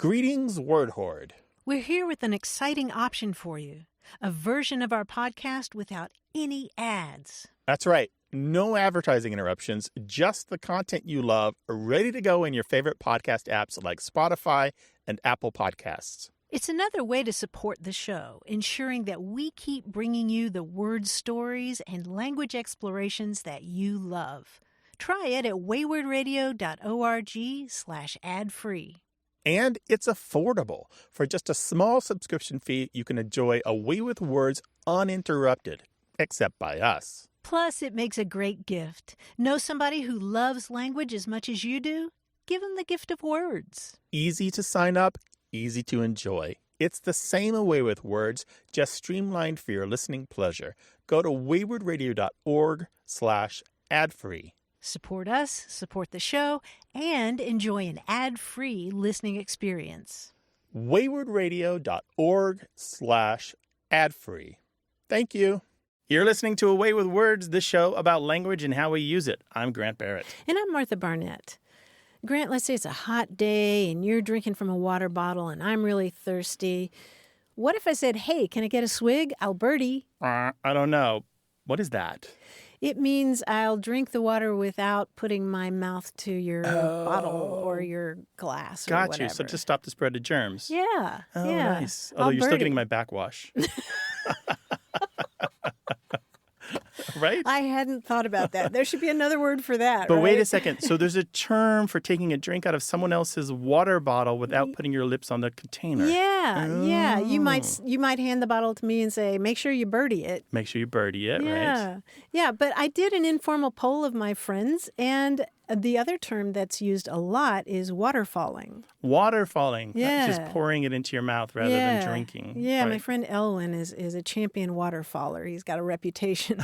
Greetings, Word Horde. We're here with an exciting option for you. A version of our podcast without any ads. That's right. No advertising interruptions, just the content you love, ready to go in your favorite podcast apps like Spotify and Apple Podcasts. It's another way to support the show, ensuring that we keep bringing you the word stories and language explorations that you love. Try it at waywardradio.org/ad-free. And it's affordable. For just a small subscription fee, you can enjoy A Way with Words uninterrupted, except by us. Plus, it makes a great gift. Know somebody who loves language as much as you do? Give them the gift of words. Easy to sign up, easy to enjoy. It's the same A Way with Words, just streamlined for your listening pleasure. Go to waywardradio.org/ad-free. Support us, support the show, and enjoy an ad-free listening experience. waywardradio.org/ad-free. Thank you. You're listening to A Way with Words, the show about language and how we use it. I'm Grant Barrett. And I'm Martha Barnett. Grant, let's say it's a hot day and you're drinking from a water bottle and I'm really thirsty. What if I said, hey, can I get a swig? Alberti. I don't know. What is that? It means I'll drink the water without putting my mouth to your bottle or your glass or Got whatever. you. So just stop the spread of germs. Yeah. Oh, yeah. nice. Although you're still getting my backwash. Right? I hadn't thought about that. There should be another word for that. But right? wait a second. So there's a term for taking a drink out of someone else's water bottle without putting your lips on the container. Yeah, yeah. Oh. You might hand the bottle to me and say, make sure you birdie it. Make sure you birdie it, Yeah. right? Yeah, but I did an informal poll of my friends, and the other term that's used a lot is waterfalling. Waterfalling. Yeah. Just pouring it into your mouth rather than drinking. Yeah, right. my friend Elwin is a champion waterfaller. He's got a reputation.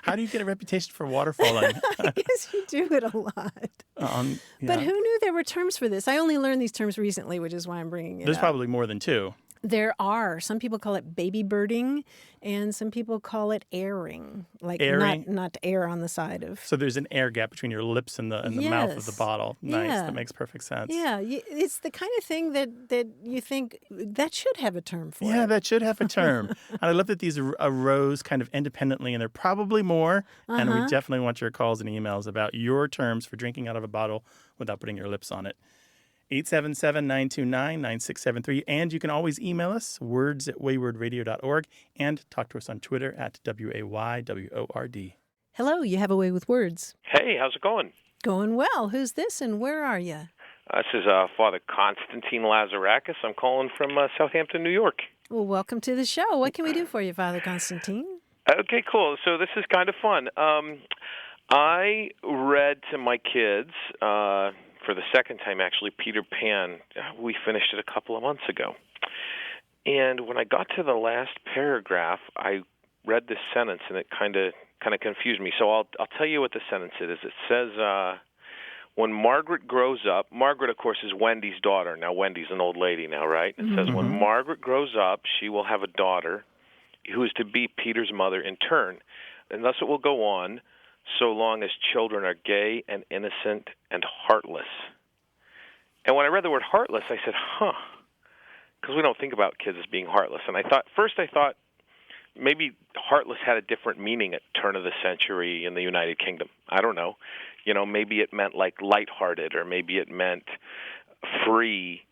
How do you get a reputation for waterfalling? I guess you do it a lot. Yeah. But who knew there were terms for this? I only learned these terms recently, which is why I'm bringing it There's up. probably more than two. There are. Some people call it baby birding, and some people call it airing. Like Airing? not air on the side of. So there's an air gap between your lips and the mouth of the bottle. Nice. Yeah. That makes perfect sense. Yeah, it's the kind of thing that you think that should have a term for. Yeah, it. that should have a term. And I love that these arose kind of independently, and there are probably more. And we definitely want your calls and emails about your terms for drinking out of a bottle without putting your lips on it. 877-929-9673. And you can always email us, words@waywardradio.org, and talk to us on Twitter at WAYWORD. Hello, you have a way with words. Hey, how's it going? Going well. Who's this and where are you? This is Father Constantine Lazarakis. I'm calling from Southampton, New York. Well, welcome to the show. What can we do for you, Father Constantine? Okay, cool. So this is kind of fun. I read to my kids, for the second time actually, Peter Pan. We finished it a couple of months ago. And when I got to the last paragraph, I read this sentence, and it kind of confused me. So I'll tell you what the sentence is. It says, when Margaret grows up, Margaret, of course, is Wendy's daughter. Now, Wendy's an old lady now, right? It says, when Margaret grows up, she will have a daughter who is to be Peter's mother in turn. And thus it will go on so long as children are gay and innocent and heartless. And when I read the word heartless, I said, because we don't think about kids as being heartless. And I thought maybe heartless had a different meaning at turn of the century in the United Kingdom. I don't know. Maybe it meant like lighthearted, or maybe it meant free.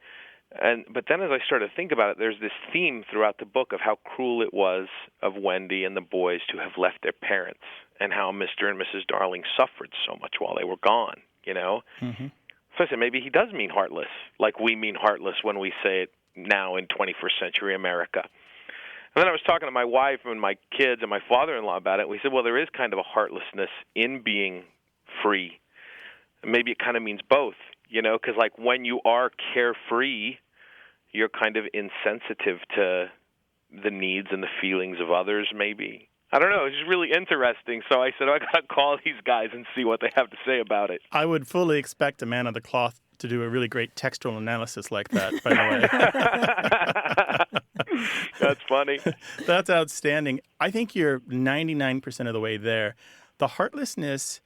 But then as I started to think about it, there's this theme throughout the book of how cruel it was of Wendy and the boys to have left their parents, and how Mr. and Mrs. Darling suffered so much while they were gone, Mm-hmm. So I said, maybe he does mean heartless, like we mean heartless when we say it now in 21st century America. And then I was talking to my wife and my kids and my father-in-law about it. We said, well, there is kind of a heartlessness in being free. Maybe it kind of means both, because like when you are carefree, you're kind of insensitive to the needs and the feelings of others, maybe. I don't know. It's just really interesting. So I said, I got to call these guys and see what they have to say about it. I would fully expect a man of the cloth to do a really great textual analysis like that, by the way. That's funny. That's outstanding. I think you're 99% of the way there. The heartlessness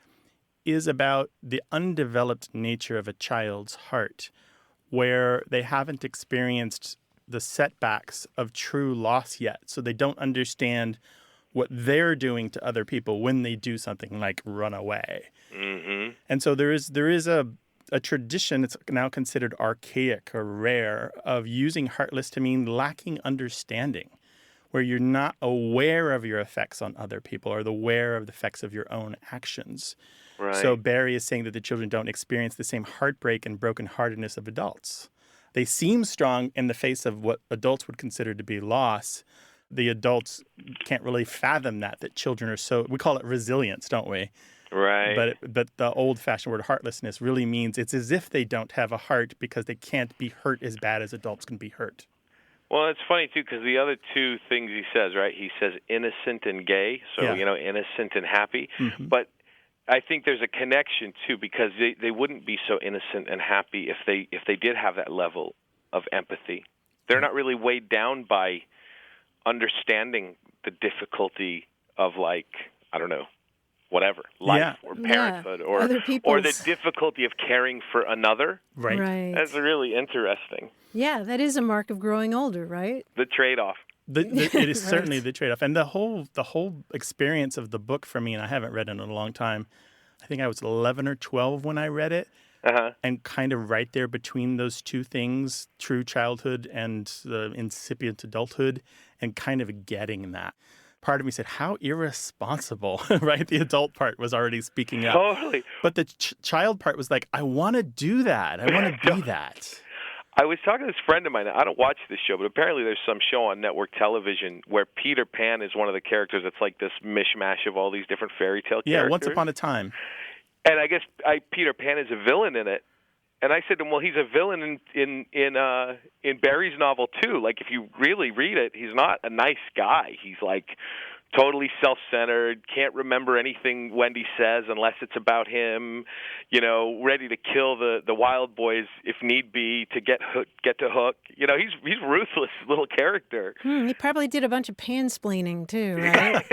is about the undeveloped nature of a child's heart. where they haven't experienced the setbacks of true loss yet. So they don't understand what they're doing to other people when they do something like run away. Mm-hmm. And so there is a tradition, it's now considered archaic or rare, of using heartless to mean lacking understanding, where you're not aware of your effects on other people or aware of the effects of your own actions. Right. So Barry is saying that the children don't experience the same heartbreak and brokenheartedness of adults. They seem strong in the face of what adults would consider to be loss. The adults can't really fathom that children are so, we call it resilience, don't we? Right. But the old-fashioned word heartlessness really means it's as if they don't have a heart because they can't be hurt as bad as adults can be hurt. Well, it's funny, too, because the other two things he says, right? He says innocent and gay, so, innocent and happy. Mm-hmm. But I think there's a connection, too, because they wouldn't be so innocent and happy if they did have that level of empathy. They're not really weighed down by understanding the difficulty of, like, I don't know, whatever, life or parenthood or the difficulty of caring for another. Right. That's really interesting. Yeah, that is a mark of growing older, right? The trade-off. It is certainly the trade-off. And the whole experience of the book for me, and I haven't read it in a long time, I think I was 11 or 12 when I read it, and kind of right there between those two things, true childhood and the incipient adulthood, and kind of getting that. Part of me said, how irresponsible, right? The adult part was already speaking up. Totally. But the child part was like, I want to do that. I want to be that. I was talking to this friend of mine. I don't watch this show, but apparently there's some show on network television where Peter Pan is one of the characters. It's like this mishmash of all these different fairy tale characters. Yeah, Once Upon a Time. And I guess Peter Pan is a villain in it. And I said to him, well, he's a villain in Barry's novel, too. Like, if you really read it, he's not a nice guy. He's, like, totally self-centered, can't remember anything Wendy says unless it's about him, ready to kill the wild boys if need be to get to Hook. He's a ruthless little character. He probably did a bunch of pansplaining, too, right?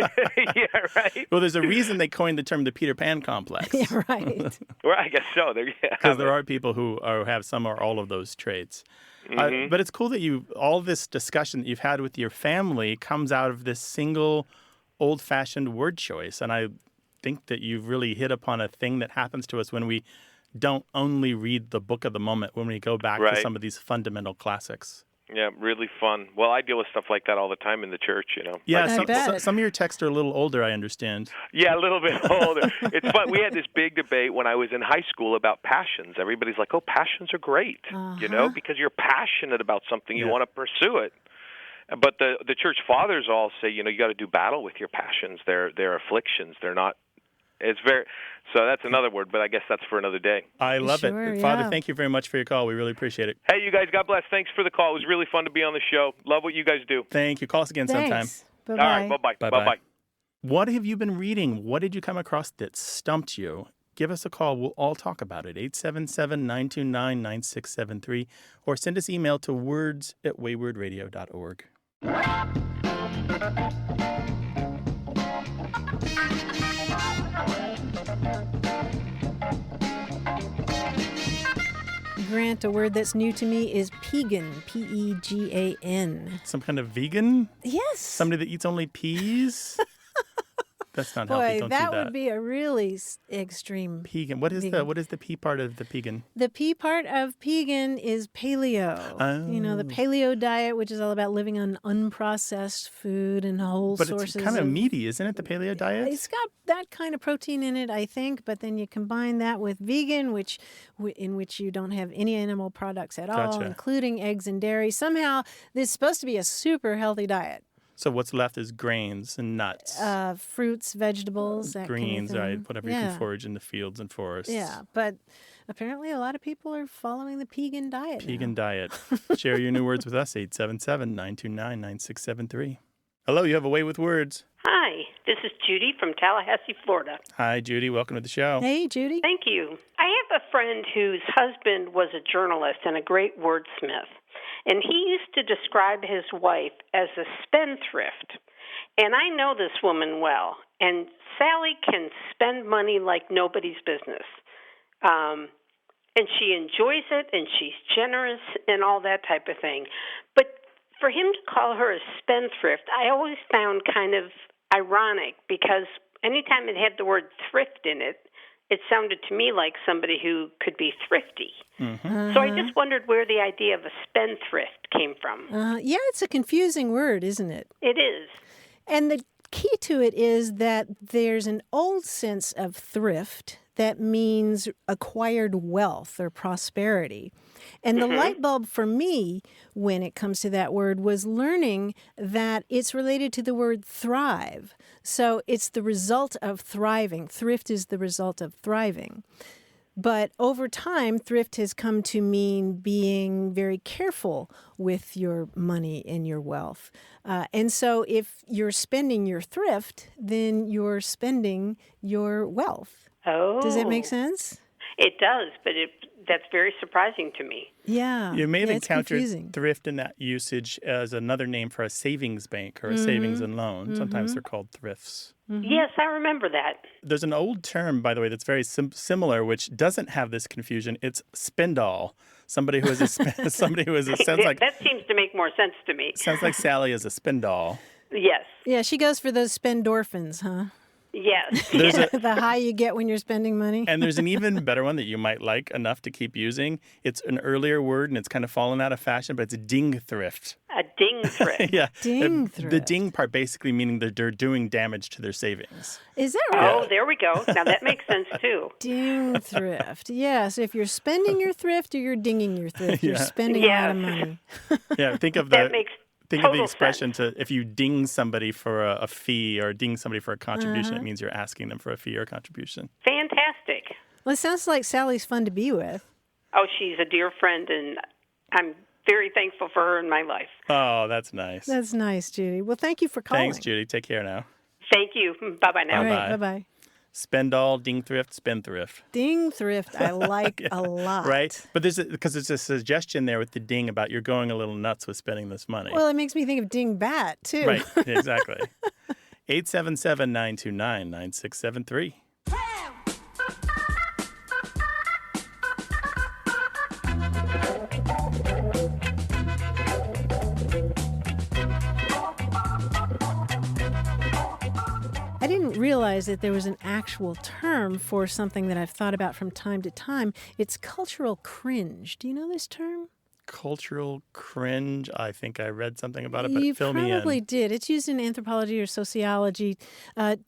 Yeah, right. Well, there's a reason they coined the term the Peter Pan complex. Yeah, right. Well, I guess so. Because there are people who have some or all of those traits. Mm-hmm. But it's cool that all this discussion that you've had with your family comes out of this single old-fashioned word choice. And I think that you've really hit upon a thing that happens to us when we don't only read the book of the moment, when we go back to some of these fundamental classics. Yeah, really fun. Well, I deal with stuff like that all the time in the church, Yeah, some of your texts are a little older, I understand. Yeah, a little bit older. It's fun. We had this big debate when I was in high school about passions. Everybody's like, oh, passions are great, because you're passionate about something. You want to pursue it. But the church fathers all say, you got to do battle with your passions. They're afflictions. They're not. It's very. So that's another word, but I guess that's for another day. I love it. Yeah. Father, thank you very much for your call. We really appreciate it. Hey, you guys, God bless. Thanks for the call. It was really fun to be on the show. Love what you guys do. Thank you. Call us again sometime. Bye-bye. All right, bye-bye. Bye-bye. Bye-bye. What have you been reading? What did you come across that stumped you? Give us a call. We'll all talk about it. 877-929-9673. Or send us email to words@waywardradio.org. Grant, a word that's new to me is pegan, P-E-G-A-N. Some kind of vegan? Yes. Somebody that eats only peas? That's not healthy. Boy, Don't that do that. would be a really extreme. Pegan. What is the P part of the pegan? The P part of pegan is paleo. Oh. The paleo diet, which is all about living on unprocessed food and whole sources. But it's kind of meaty, isn't it, the paleo diet? It's got that kind of protein in it, I think, but then you combine that with vegan, in which you don't have any animal products at all, including eggs and dairy. Somehow, this is supposed to be a super healthy diet. So what's left is grains and nuts. Fruits, vegetables, that greens, kind of thing. right? Whatever you can forage in the fields and forests. Yeah, but apparently a lot of people are following the pegan diet Pegan diet. Share your new words with us, 877-929-9673. Hello, you have a way with words. Hi, this is Judy from Tallahassee, Florida. Hi, Judy. Welcome to the show. Hey, Judy. Thank you. I have a friend whose husband was a journalist and a great wordsmith. And he used to describe his wife as a spendthrift. And I know this woman well. And Sally can spend money like nobody's business. and she enjoys it, and she's generous, and all that type of thing. But for him to call her a spendthrift, I always found kind of ironic, because anytime it had the word thrift in it, it sounded to me like somebody who could be thrifty. Mm-hmm. So I just wondered where the idea of a spendthrift came from. Yeah, it's a confusing word, isn't it? It is. And the key to it is that there's an old sense of thrift that means acquired wealth or prosperity. And the light bulb for me, when it comes to that word, was learning that it's related to the word thrive. So it's the result of thriving. Thrift is the result of thriving. But over time, thrift has come to mean being very careful with your money and your wealth. And so if you're spending your thrift, then you're spending your wealth. Oh. Does that make sense? It does, but that's very surprising to me. Yeah. You may have encountered confusing. thrift in that usage as another name for a savings bank or a savings and loan. Sometimes they're called thrifts. Yes, I remember that. There's an old term, by the way, that's very similar, which doesn't have this confusion. It's spendall. Somebody who is somebody who is sounds like that seems to make more sense to me. Sounds like Sally is a spendall. Yes. Yeah, she goes for those spendorphins, huh? Yes. The high you get when you're spending money. And there's an even better one that you might like enough to keep using. It's an earlier word, and it's kind of fallen out of fashion, but it's dingthrift. A dingthrift. Yeah. Dingthrift. The ding part basically meaning that they're doing damage to their savings. Is that right? Oh, there we go. Now that makes sense, too. Dingthrift. Yeah, so if you're spending your thrift or you're dinging your thrift, you're spending a lot of money. Yeah, think of that makes Think of the expression if you ding somebody for a fee or ding somebody for a contribution, it means you're asking them for a fee or a contribution. Fantastic. Well, it sounds like Sally's fun to be with. Oh, she's a dear friend, and I'm very thankful for her in my life. Oh, that's nice. That's nice, Judy. Well, thank you for calling. Thanks, Judy. Take care now. Thank you. Bye-bye now. All right, bye-bye. Spendall, dingthrift, spendthrift. Dingthrift, I like a lot. Right? But because there's a suggestion there with the ding about you're going a little nuts with spending this money. Well, it makes me think of dingbat, too. Right, exactly. 877-929-9673. I didn't realize that there was an actual term for something that I've thought about from time to time. It's cultural cringe. Do you know this term? Cultural cringe. I think I read something about it, but fill me in. You probably did. It's used in anthropology or sociology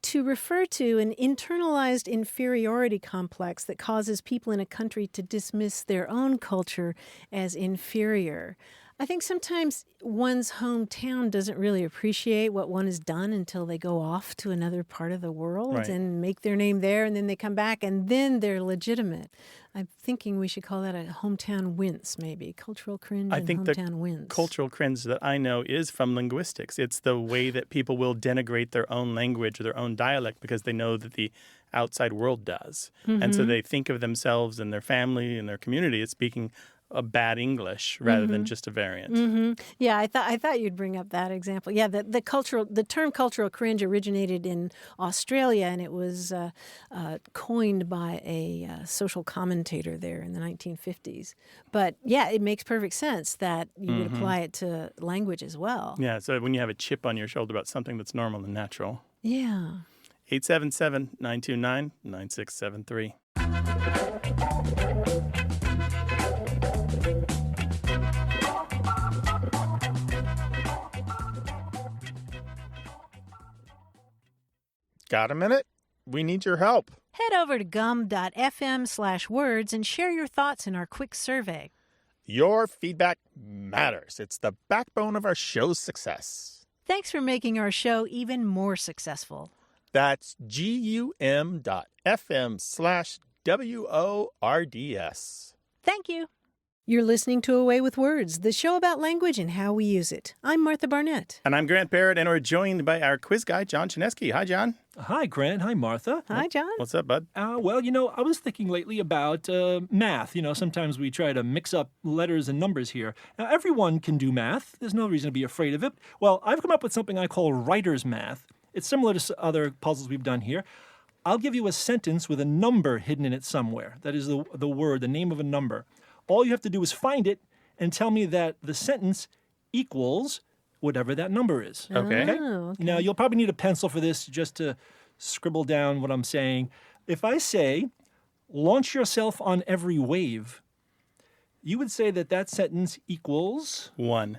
to refer to an internalized inferiority complex that causes people in a country to dismiss their own culture as inferior. I think sometimes one's hometown doesn't really appreciate what one has done until they go off to another part of the world and make their name there, and then they come back, and then they're legitimate. I'm thinking we should call that a hometown wince, maybe. Cultural cringe and hometown wince. Cultural cringe that I know is from linguistics. It's the way that people will denigrate their own language or their own dialect because they know that the outside world does. And so they think of themselves and their family and their community as speaking a bad English rather than just a variant. Yeah, I thought you'd bring up that example. Yeah, the term cultural cringe originated in Australia, and it was coined by a social commentator there in the 1950s. But yeah, it makes perfect sense that you would apply it to language as well. Yeah, so when you have a chip on your shoulder about something that's normal and natural. Yeah. 877-929-9673. Got a minute? We need your help. Head over to gum.fm/words and share your thoughts in our quick survey. Your feedback matters. It's the backbone of our show's success. Thanks for making our show even more successful. That's gum.fm/WORDS. Thank you. You're listening to Away with Words, the show about language and how we use it. I'm Martha Barnett. And I'm Grant Barrett, and we're joined by our quiz guy, John Chinesky. Hi, John. Hi, Grant. Hi, Martha. Hi, John. What's up, bud? Well, I was thinking lately about math. Sometimes we try to mix up letters and numbers here. Now, everyone can do math. There's no reason to be afraid of it. Well, I've come up with something I call writer's math. It's similar to other puzzles we've done here. I'll give you a sentence with a number hidden in it somewhere. That is the word, the name of a number. All you have to do is find it and tell me that the sentence equals whatever that number is. Okay. Oh, okay. Now, you'll probably need a pencil for this just to scribble down what I'm saying. If I say, launch yourself on every wave, you would say that sentence equals? 1.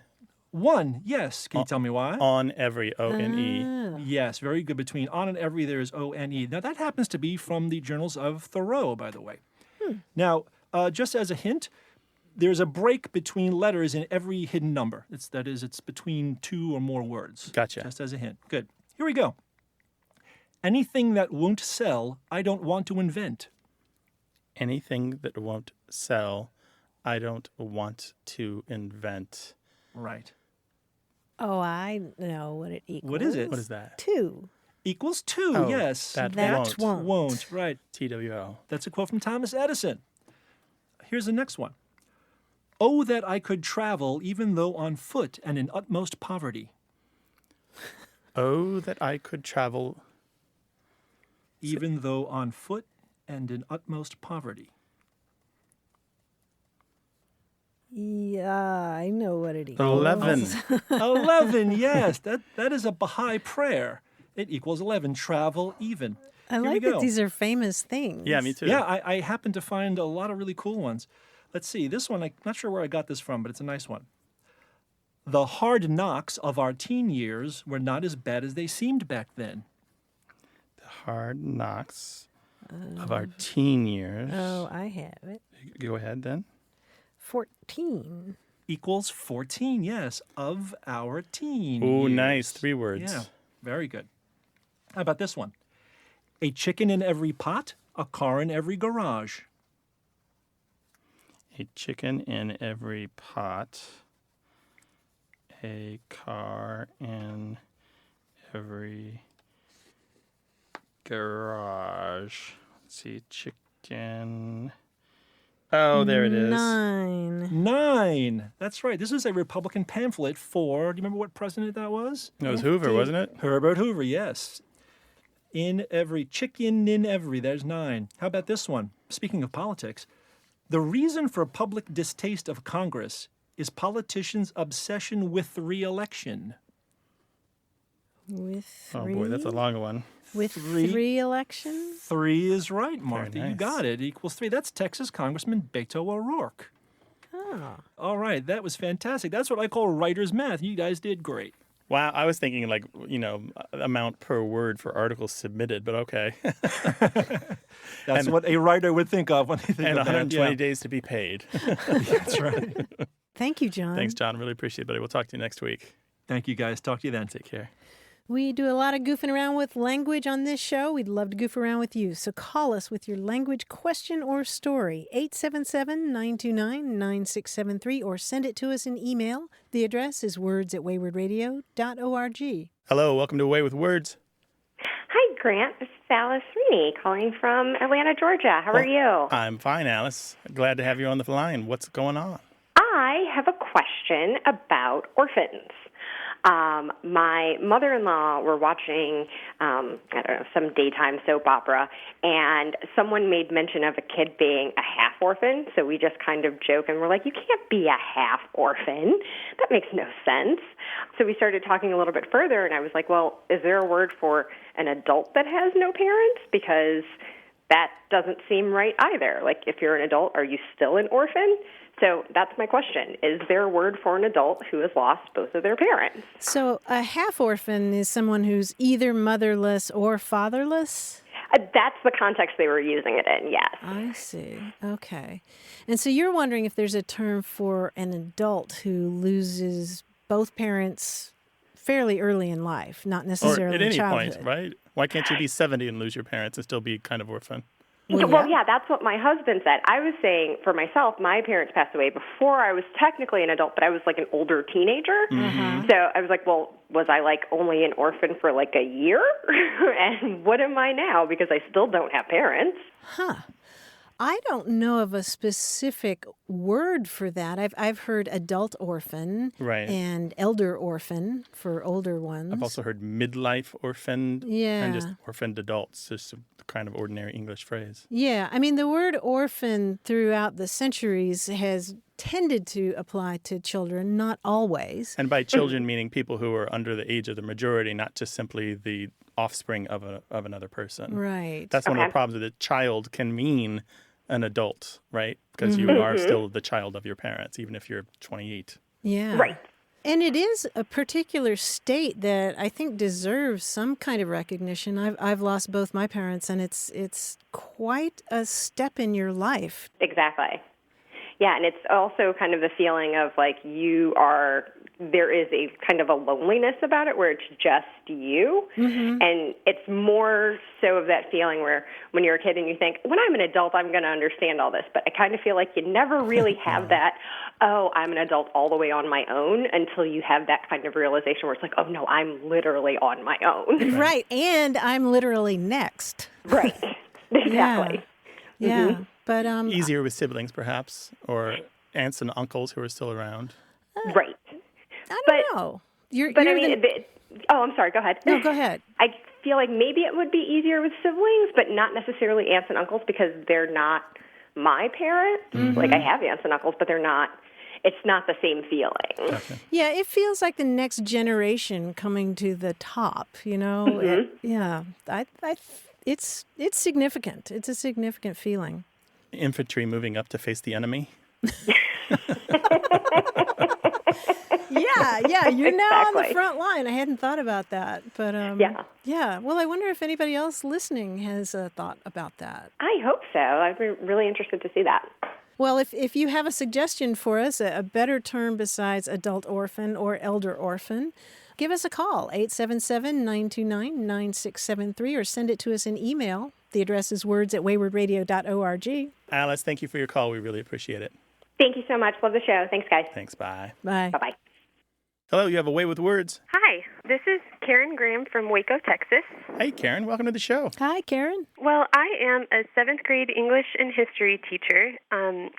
1, yes. Can you tell me why? On every, O-N-E. Oh. Yes, very good. Between on and every, there's O-N-E. Now, that happens to be from the journals of Thoreau, by the way. Now, just as a hint, there's a break between letters in every hidden number. It's between 2 or more words. Gotcha. Just as a hint. Good. Here we go. Anything that won't sell, I don't want to invent. Anything that won't sell, I don't want to invent. Right. Oh, I know what it equals. What is it? What is that? 2. Equals 2, Oh, yes. That That won't. won't. Right. TWO. That's a quote from Thomas Edison. Here's the next one. Oh, that I could travel even though on foot and in utmost poverty. Oh, that I could travel. Even though on foot and in utmost poverty. Yeah, I know what it equals. 11. 11, yes. That is a Baha'i prayer. It equals 11. Travel even. I Here we like that go. these are famous things. Yeah, me too. Yeah, I happen to find a lot of really cool ones. Let's see. This one, I'm not sure where I got this from, but it's a nice one. The hard knocks of our teen years were not as bad as they seemed back then. The hard knocks of our teen years. Oh, I have it. Go ahead then. 14. Equals 14, yes, of our teen Oh, years. nice. 3 words. Yeah, very good. How about this one? A chicken in every pot, a car in every garage. A chicken in every pot. A car in every garage. Let's see. Chicken. Oh, there it is. 9. 9. That's right. This is a Republican pamphlet for, do you remember what president that was? It was Hoover, wasn't it? Herbert Hoover, yes. In every, chicken in every, there's 9. How about this one? Speaking of politics, the reason for public distaste of Congress is politicians' obsession with re-election. With 3? Oh, boy, that's a long one. With 3. 3 elections? 3 is right, Martha. nice. You got it. Equals 3. That's Texas Congressman Beto O'Rourke. Oh. All right, that was fantastic. That's what I call writer's math. You guys did great. Wow, I was thinking like, amount per word for articles submitted, but okay. That's what a writer would think of when they think And of that. 120 Yeah. days to be paid. That's right. Thank you, John. Thanks, John. Really appreciate it, buddy. We'll talk to you next week. Thank you, guys. Talk to you then. Take care. We do a lot of goofing around with language on this show. We'd love to goof around with you. So call us with your language question or story, 877-929-9673, or send it to us in email. The address is words@waywardradio.org. Hello, welcome to Away with Words. Hi, Grant. This is Alice Sweeney calling from Atlanta, Georgia. How are you? I'm fine, Alice. Glad to have you on the line. What's going on? I have a question about orphans. My mother-in-law were watching, some daytime soap opera, and someone made mention of a kid being a half orphan. So we just kind of joke and we're like, you can't be a half orphan. That makes no sense. So we started talking a little bit further, and I was like, well, is there a word for an adult that has no parents? Because that doesn't seem right either. Like, if you're an adult, are you still an orphan? So that's my question. Is there a word for an adult who has lost both of their parents? So a half orphan is someone who's either motherless or fatherless? That's the context they were using it in, yes. I see. Okay. And so you're wondering if there's a term for an adult who loses both parents fairly early in life, not necessarily Or at in any childhood. point, right? Why can't you be 70 and lose your parents and still be kind of orphan? Well, yeah, that's what my husband said. I was saying for myself, my parents passed away before I was technically an adult, but I was like an older teenager. Mm-hmm. So I was like, well, was I like only an orphan for like a year? And what am I now? Because I still don't have parents. Huh. I don't know of a specific word for that. I've heard adult orphan and elder orphan for older ones. I've also heard midlife orphaned and just Yeah. orphaned adults, just a kind of ordinary English phrase. Yeah, I mean, the word orphan throughout the centuries has tended to apply to children, not always. And by children, meaning people who are under the age of the majority, not just simply the offspring of another person. Right. That's one of the problems, that a child can mean an adult, right? Because you are still the child of your parents, even if you're 28. Yeah. Right. And it is a particular state that I think deserves some kind of recognition. I've lost both my parents, and it's quite a step in your life. Exactly. Yeah, and it's also kind of the feeling of like there is a kind of a loneliness about it where it's just you. Mm-hmm. And it's more so of that feeling where when you're a kid and you think, when I'm an adult, I'm going to understand all this. But I kind of feel like you never really have that, I'm an adult all the way on my own, until you have that kind of realization where it's like, oh, no, I'm literally on my own. Right, and I'm literally next. Right, exactly. Yeah, Mm-hmm. but easier with siblings, perhaps, or aunts and uncles who are still around. Right. I don't know. I'm sorry, go ahead. No, go ahead. I feel like maybe it would be easier with siblings, but not necessarily aunts and uncles, because they're not my parents. Mm-hmm. Like, I have aunts and uncles, but it's not the same feeling. Okay. Yeah, it feels like the next generation coming to the top, you know? Mm-hmm. It's significant. It's a significant feeling. Infantry moving up to face the enemy. Yeah, you're now on the front line. I hadn't thought about that, but yeah. Well, I wonder if anybody else listening has a thought about that. I hope so. I'd be really interested to see that. Well, if you have a suggestion for us, a better term besides adult orphan or elder orphan, give us a call, 877-929-9673, or send it to us in email. The address is words@waywardradio.org. Alice, thank you for your call. We really appreciate it. Thank you so much. Love the show. Thanks, guys. Thanks. Bye. Bye. Bye-bye. Hello, you have a Way with Words. Hi, this is Karen Graham from Waco, Texas. Hey, Karen. Welcome to the show. Hi, Karen. Well, I am a 7th grade English and history teacher, and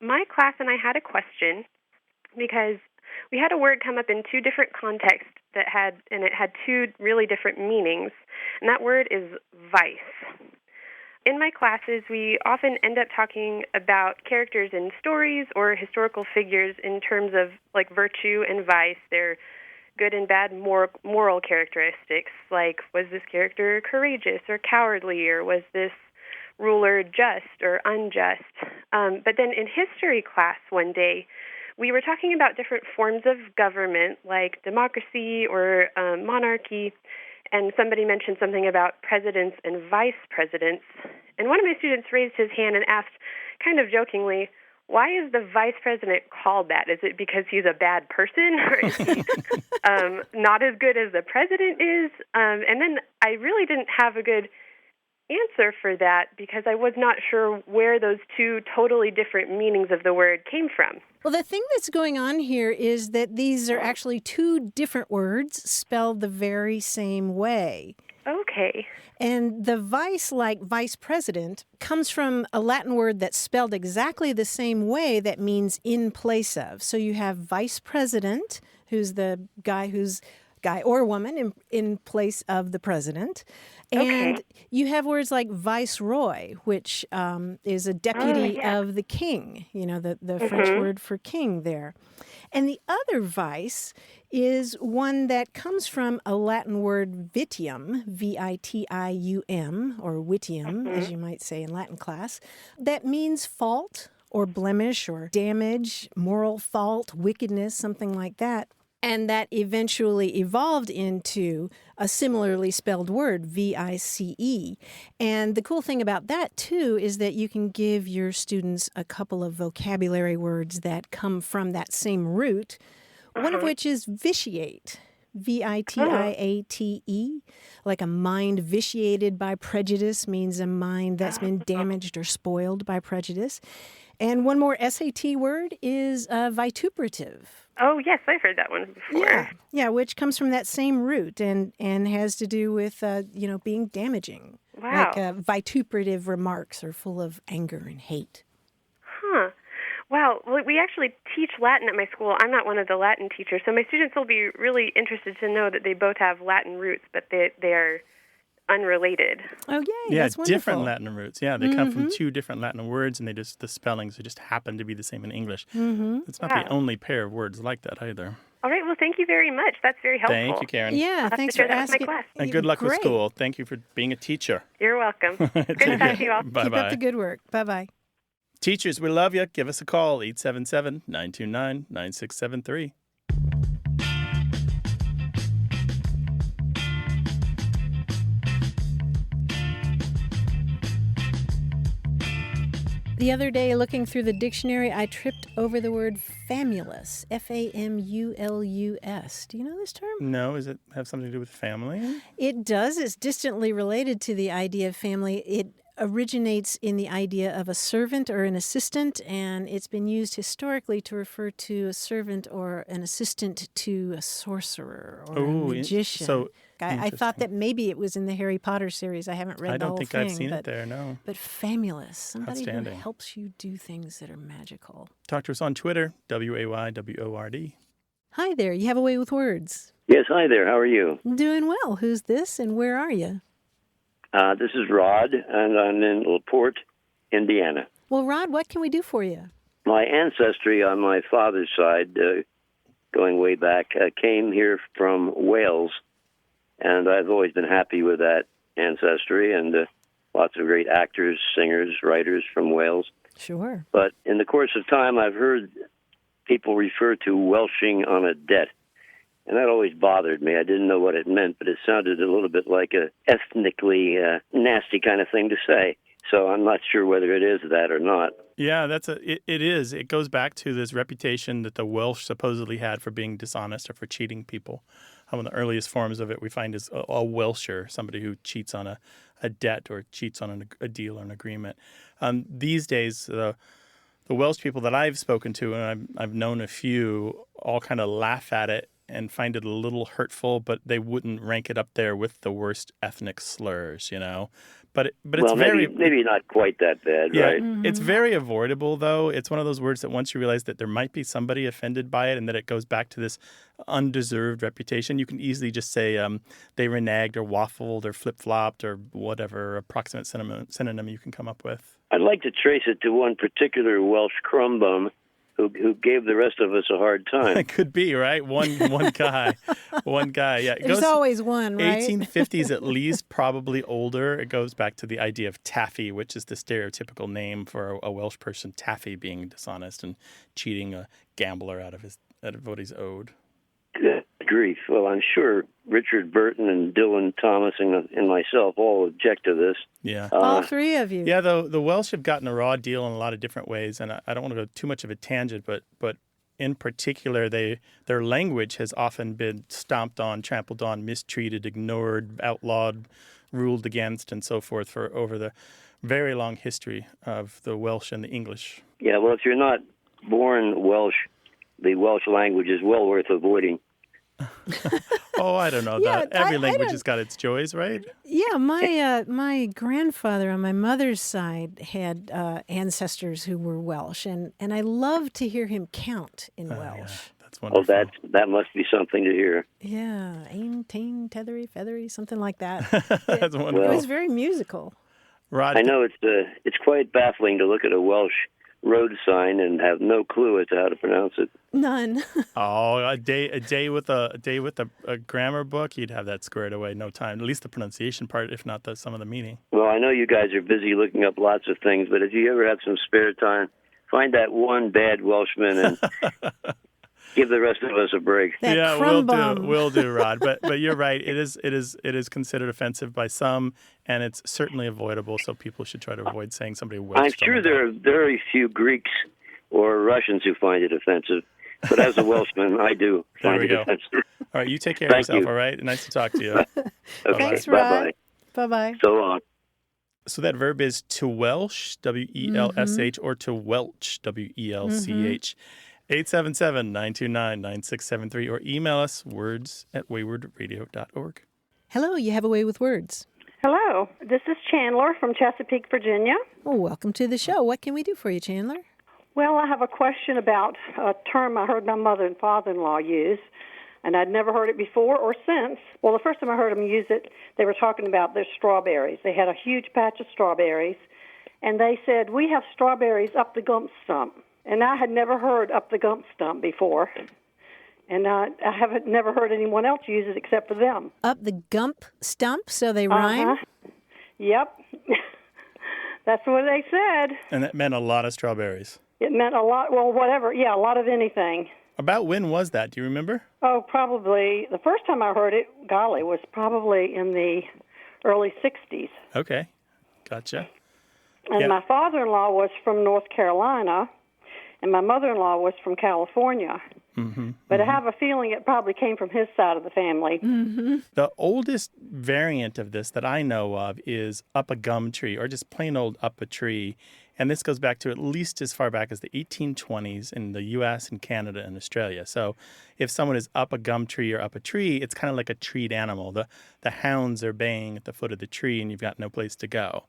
my class and I had a question because we had a word come up in 2 different contexts it had 2 really different meanings, and that word is vice. In my classes, we often end up talking about characters in stories or historical figures in terms of like virtue and vice, their good and bad moral characteristics, like was this character courageous or cowardly, or was this ruler just or unjust. But then in history class one day, we were talking about different forms of government, like democracy or monarchy, and somebody mentioned something about presidents and vice presidents. And one of my students raised his hand and asked, kind of jokingly, why is the vice president called that? Is it because he's a bad person, or is he not as good as the president is? And then I really didn't have a good answer for that because I was not sure where those 2 totally different meanings of the word came from. Well, the thing that's going on here is that these are actually 2 different words spelled the very same way. Okay. And the vice, like vice president, comes from a Latin word that's spelled exactly the same way that means in place of. So you have vice president, who's the guy or woman in place of the president. And you have words like viceroy, which is a deputy of the king, the French word for king there. And the other vice is one that comes from a Latin word vitium, V-I-T-I-U-M, or witium, as you might say in Latin class, that means fault or blemish or damage, moral fault, wickedness, something like that. And that eventually evolved into a similarly spelled word, V-I-C-E. And the cool thing about that, too, is that you can give your students a couple of vocabulary words that come from that same root, one of which is vitiate, V-I-T-I-A-T-E. Like a mind vitiated by prejudice means a mind that's been damaged or spoiled by prejudice. And one more SAT word is vituperative. Oh, yes, I've heard that one before. Yeah, which comes from that same root and has to do with, being damaging. Wow. Like vituperative remarks are full of anger and hate. Huh. Wow. Well, we actually teach Latin at my school. I'm not one of the Latin teachers, so my students will be really interested to know that they both have Latin roots, but they are unrelated. Oh, yay. Yeah, That's wonderful. different Latin roots. Yeah, they come from two different Latin words, and the spellings just happen to be the same in English. It's not the only pair of words like that either. All right. Well, thank you very much. That's very helpful. Thank you, Karen. Yeah, thanks for asking. And good luck with Great. school. Thank you for being a teacher. You're welcome. Good to talk to you all. Bye-bye. Keep up the good work. Bye-bye. Teachers, we love you. Give us a call, 877-929-9673. The other day, looking through the dictionary, I tripped over the word famulus, Famulus. Do you know this term? No, does it have something to do with family? It does. It's distantly related to the idea of family. It originates in the idea of a servant or an assistant, and it's been used historically to refer to a servant or an assistant to a sorcerer or a magician. So I thought that maybe it was in the Harry Potter series. I haven't read the whole thing. I don't think I've seen it there, no. But famulus, somebody who helps you do things that are magical. Talk to us on Twitter, WAYWORD. Hi there. You have a way with words. Yes, hi there. How are you? Doing well. Who's this and where are you? This is Rod, and I'm in LaPorte, Indiana. Well, Rod, what can we do for you? My ancestry on my father's side, going way back, came here from Wales, and I've always been happy with that ancestry, and lots of great actors, singers, writers from Wales. Sure. But in the course of time, I've heard people refer to welshing on a debt. And that always bothered me. I didn't know what it meant, but it sounded a little bit like a ethnically nasty kind of thing to say. So I'm not sure whether it is that or not. Yeah, it is. It goes back to this reputation that the Welsh supposedly had for being dishonest or for cheating people. One of the earliest forms of it we find is a Welsher, somebody who cheats on a debt or cheats on a deal or an agreement. These days, the Welsh people that I've spoken to, and I've known a few, all kind of laugh at it and find it a little hurtful, but they wouldn't rank it up there with the worst ethnic slurs, you know. But it's maybe not quite that bad, right? It's very avoidable, though. It's one of those words that once you realize that there might be somebody offended by it and that it goes back to this undeserved reputation, you can easily just say they reneged or waffled or flip-flopped or whatever approximate synonym you can come up with. I'd like to trace it to one particular Welsh crumb bum who gave the rest of us a hard time. It could be, right? One guy. One guy, yeah. There's always one, right? 1850s at least, probably older. It goes back to the idea of taffy, which is the stereotypical name for a Welsh person, taffy being dishonest and cheating a gambler out of what he's owed. Good grief. Well, I'm sure Richard Burton and Dylan Thomas and myself all object to this. Yeah. All three of you. Yeah, the Welsh have gotten a raw deal in a lot of different ways, and I don't want to go too much of a tangent, but in particular, their language has often been stomped on, trampled on, mistreated, ignored, outlawed, ruled against, and so forth for over the very long history of the Welsh and the English. Yeah, well, if you're not born Welsh, the Welsh language is well worth avoiding. Oh, I don't know that. Every language has got its joys, right? Yeah, my grandfather on my mother's side had ancestors who were Welsh, and I love to hear him count in Welsh. Yeah, that's wonderful. Oh, that must be something to hear. Yeah, ain, tain, tethery, feathery, something like that. That's wonderful. It was very musical. Rod, I know it's quite baffling to look at a Welsh road sign and have no clue as to how to pronounce it. None. Oh, a day with a grammar book, you'd have that squared away in no time. At least the pronunciation part, if not some of the meaning. Well, I know you guys are busy looking up lots of things, but if you ever have some spare time, find that one bad Welshman and give the rest of us a break. That we'll do, Rod. But you're right. It is considered offensive by some, and it's certainly avoidable. So people should try to avoid saying somebody Welsh. I'm sure there are very few Greeks or Russians who find it offensive, but as a Welshman, I do find it offensive. All right, you take care of yourself. All right, nice to talk to you. Okay. Thanks, Rod. Bye-bye. Bye-bye. So long. So that verb is to Welsh, W-E-L-S-H, or to Welch, W-E-L-C-H. 877-929-9673, or email us words@waywardradio.org. Hello, you have a way with words. Hello, this is Chandler from Chesapeake, Virginia. Well, welcome to the show. What can we do for you, Chandler? Well, I have a question about a term I heard my mother and father-in-law use, and I'd never heard it before or since. Well, the first time I heard them use it, they were talking about their strawberries. They had a huge patch of strawberries, and they said, "We have strawberries up the gump stump." And I had never heard up the gump stump before, and I haven't never heard anyone else use it except for them. Up the gump stump, so they rhyme? Yep. That's what they said. And that meant a lot of strawberries. It meant a lot, well, whatever, yeah, a lot of anything. About when was that? Do you remember? Oh, probably, the first time I heard it, golly, was probably in the early 60s. Okay, gotcha. And my father-in-law was from North Carolina, and my mother-in-law was from California. But I have a feeling it probably came from his side of the family. The oldest variant of this that I know of is up a gum tree, or just plain old up a tree. And this goes back to at least as far back as the 1820s in the U.S. and Canada and Australia. So if someone is up a gum tree or up a tree, it's kind of like a treed animal. The hounds are baying at the foot of the tree, and you've got no place to go.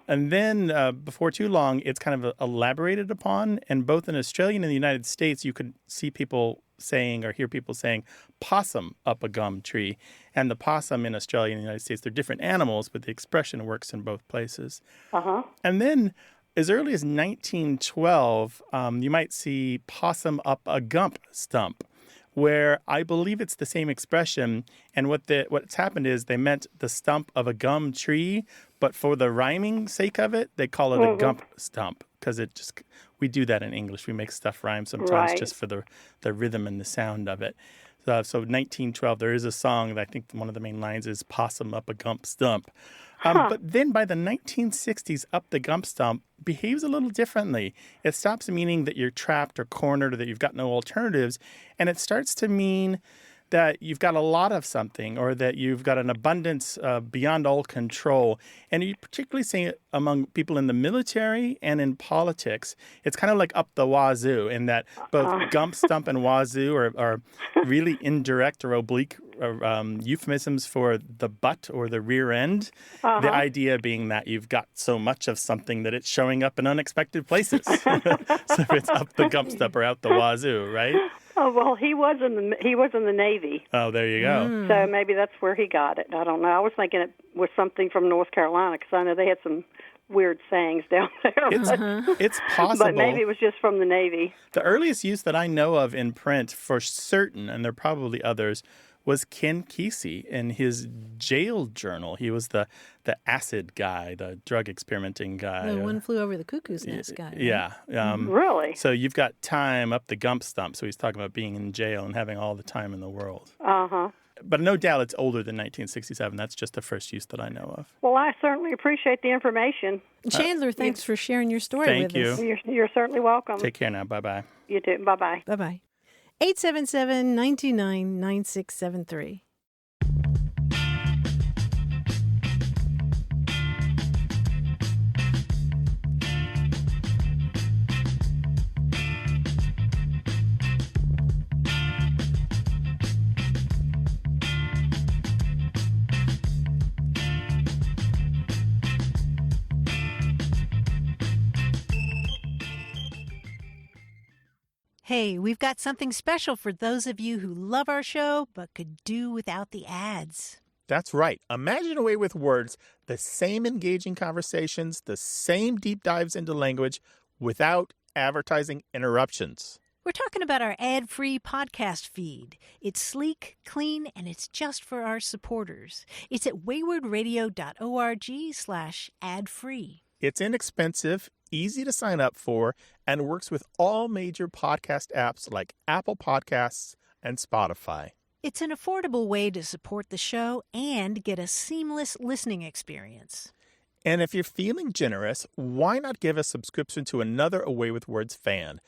And then before too long, it's kind of elaborated upon. And both in Australia and in the United States, you could see people saying or hear people saying possum up a gum tree. And the possum in Australia and the United States, they're different animals, but the expression works in both places. And then as early as 1912, you might see possum up a gump stump, where I believe it's the same expression. And what's happened is they meant the stump of a gum tree, but for the rhyming sake of it, they call it a gump stump, because we do that in English. We make stuff rhyme sometimes just for the rhythm and the sound of it. So 1912, there is a song that I think one of the main lines is possum up a gump stump. But then by the 1960s, up the gump stump behaves a little differently. It stops meaning that you're trapped or cornered or that you've got no alternatives, and it starts to mean that you've got a lot of something or that you've got an abundance beyond all control. And you particularly see it among people in the military and in politics. It's kind of like up the wazoo in that both gump, stump, and wazoo are really indirect or oblique euphemisms for the butt or the rear end. The idea being that you've got so much of something that it's showing up in unexpected places. So it's up the gump stump or out the wazoo, right? Oh, well, he was in the Navy. Oh, there you go. So maybe that's where he got it. I don't know. I was thinking it was something from North Carolina because I know they had some weird sayings down there. It's possible. But maybe it was just from the Navy. The earliest use that I know of in print for certain, and there are probably others, was Ken Kesey in his jail journal. He was the acid guy, the drug experimenting guy. The One Flew Over the Cuckoo's Nest guy. Right? Yeah. Really? So you've got time up the gump stump. So he's talking about being in jail and having all the time in the world. But no doubt it's older than 1967. That's just the first use that I know of. Well, I certainly appreciate the information. Chandler, thanks for sharing your story with us. Thank you. You're certainly welcome. Take care now. Bye-bye. You too. Bye-bye. Bye-bye. 877-929-9673. Hey, we've got something special for those of you who love our show but could do without the ads. That's right. Imagine A Way with Words, the same engaging conversations, the same deep dives into language without advertising interruptions. We're talking about our ad-free podcast feed. It's sleek, clean, and it's just for our supporters. It's at waywardradio.org/ad-free. It's inexpensive, easy to sign up for, and works with all major podcast apps like Apple Podcasts and Spotify. It's an affordable way to support the show and get a seamless listening experience. And if you're feeling generous, why not give a subscription to another A Way with Words fan?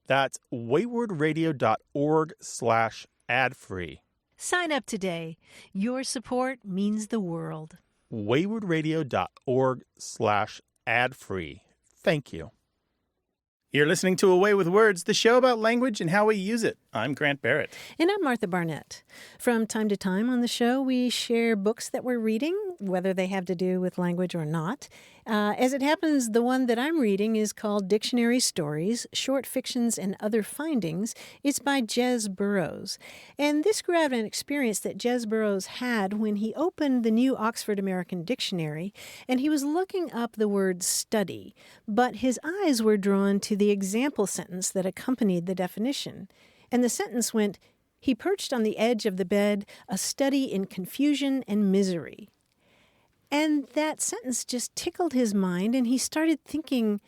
That's waywardradio.org/ad-free. Sign up today. Your support means the world. waywardradio.org/ad-free. Thank you. You're listening to A Way with Words, the show about language and how we use it. I'm Grant Barrett. And I'm Martha Barnett. From time to time on the show, we share books that we're reading. whether they have to do with language or not. As it happens, the one that I'm reading is called Dictionary Stories, Short Fictions and Other Findings. It's by Jez Burrows. And this grew out of an experience that Jez Burrows had when he opened the new Oxford American Dictionary, and he was looking up the word study, but his eyes were drawn to the example sentence that accompanied the definition. And the sentence went, "He perched on the edge of the bed, a study in confusion and misery." And that sentence just tickled his mind, and he started thinking,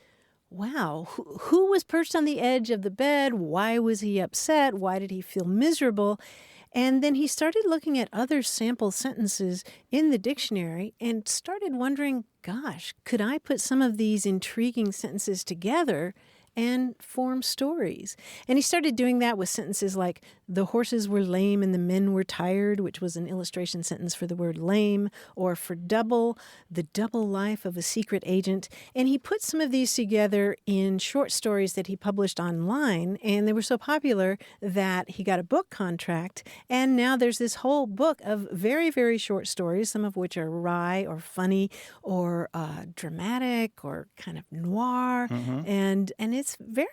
wow, who was perched on the edge of the bed? Why was he upset? Why did he feel miserable? And then he started looking at other sample sentences in the dictionary and started wondering, gosh, could I put some of these intriguing sentences together and form stories? And he started doing that with sentences like, the horses were lame and the men were tired, which was an illustration sentence for the word lame, or for double, the double life of a secret agent. And he put some of these together in short stories that he published online, and they were so popular that he got a book contract. And now there's this whole book of very, very short stories, some of which are wry or funny or dramatic or kind of noir. And it's very